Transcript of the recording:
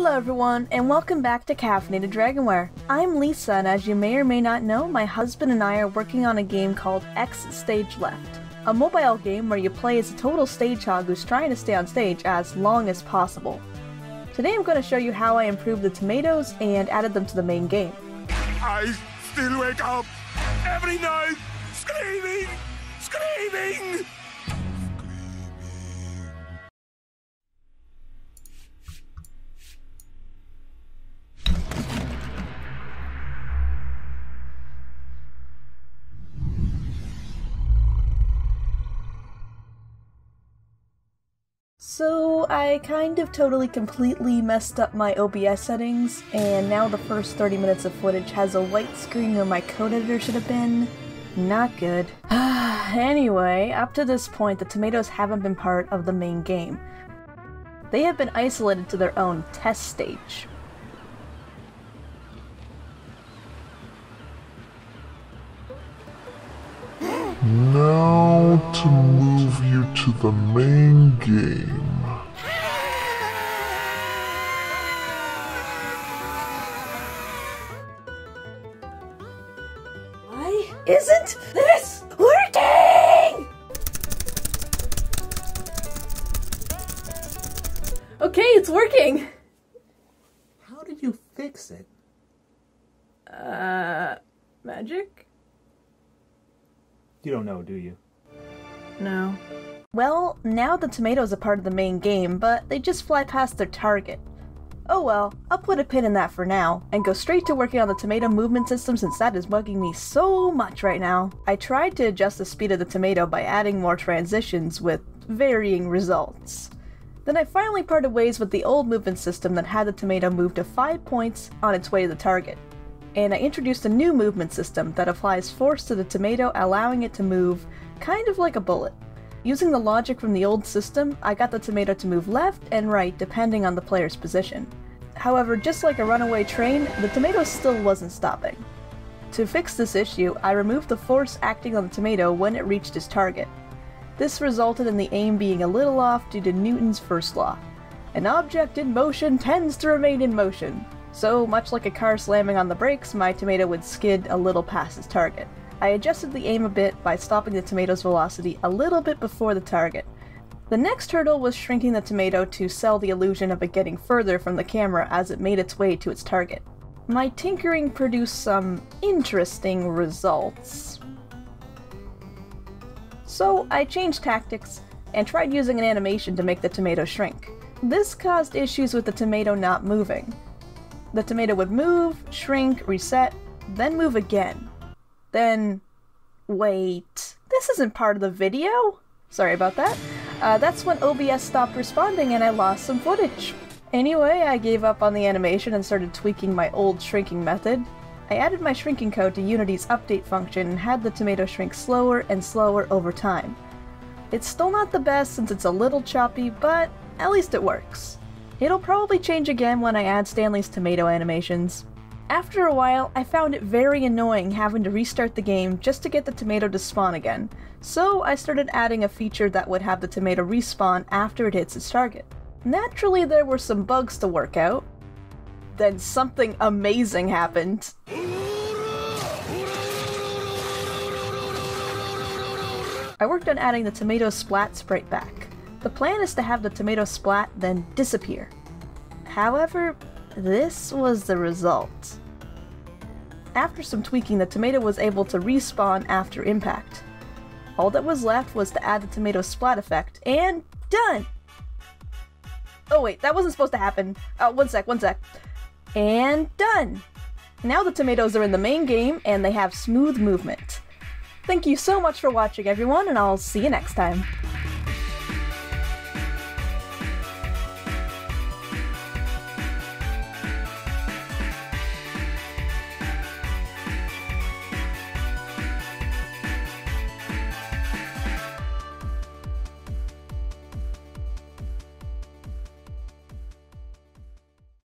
Hello everyone, and welcome back to Caffeinated Dragonware. I'm Lisa, and as you may or may not know, my husband and I are working on a game called X Stage Left. A mobile game where you play as a total stage hog who's trying to stay on stage as long as possible. Today I'm going to show you how I improved the tomatoes and added them to the main game. I still wake up every night screaming! So I kind of completely messed up my OBS settings, and now the first 30 minutes of footage has a white screen where my code editor should have been. Not good. Anyway, up to this point the tomatoes haven't been part of the main game. They have been isolated to their own test stage. Now to move you to the main game. Why isn't this working? Okay, it's working! How did you fix it? Magic? You don't know, do you? No. Well, now the tomatoes are part of the main game, but they just fly past their target. Oh well, I'll put a pin in that for now, and go straight to working on the tomato movement system since that is bugging me so much right now. I tried to adjust the speed of the tomato by adding more transitions with varying results. Then I finally parted ways with the old movement system that had the tomato move to 5 points on its way to the target. And I introduced a new movement system that applies force to the tomato, allowing it to move kind of like a bullet. Using the logic from the old system, I got the tomato to move left and right depending on the player's position. However, just like a runaway train, the tomato still wasn't stopping. To fix this issue, I removed the force acting on the tomato when it reached its target. This resulted in the aim being a little off due to Newton's first law. An object in motion tends to remain in motion. So, much like a car slamming on the brakes, my tomato would skid a little past its target. I adjusted the aim a bit by stopping the tomato's velocity a little bit before the target. The next hurdle was shrinking the tomato to sell the illusion of it getting further from the camera as it made its way to its target. My tinkering produced some interesting results. So, I changed tactics and tried using an animation to make the tomato shrink. This caused issues with the tomato not moving. The tomato would move, shrink, reset, then move again. Then... wait... this isn't part of the video? Sorry about that. That's when OBS stopped responding and I lost some footage. Anyway, I gave up on the animation and started tweaking my old shrinking method. I added my shrinking code to Unity's update function and had the tomato shrink slower and slower over time. It's still not the best since it's a little choppy, but at least it works. It'll probably change again when I add Stanley's tomato animations. After a while, I found it very annoying having to restart the game just to get the tomato to spawn again, so I started adding a feature that would have the tomato respawn after it hits its target. Naturally, there were some bugs to work out. Then something amazing happened. I worked on adding the tomato splat sprite back. The plan is to have the tomato splat, then disappear. However, this was the result. After some tweaking, the tomato was able to respawn after impact. All that was left was to add the tomato splat effect, and done! Oh wait, that wasn't supposed to happen. One sec. And done! Now the tomatoes are in the main game, and they have smooth movement. Thank you so much for watching everyone, and I'll see you next time.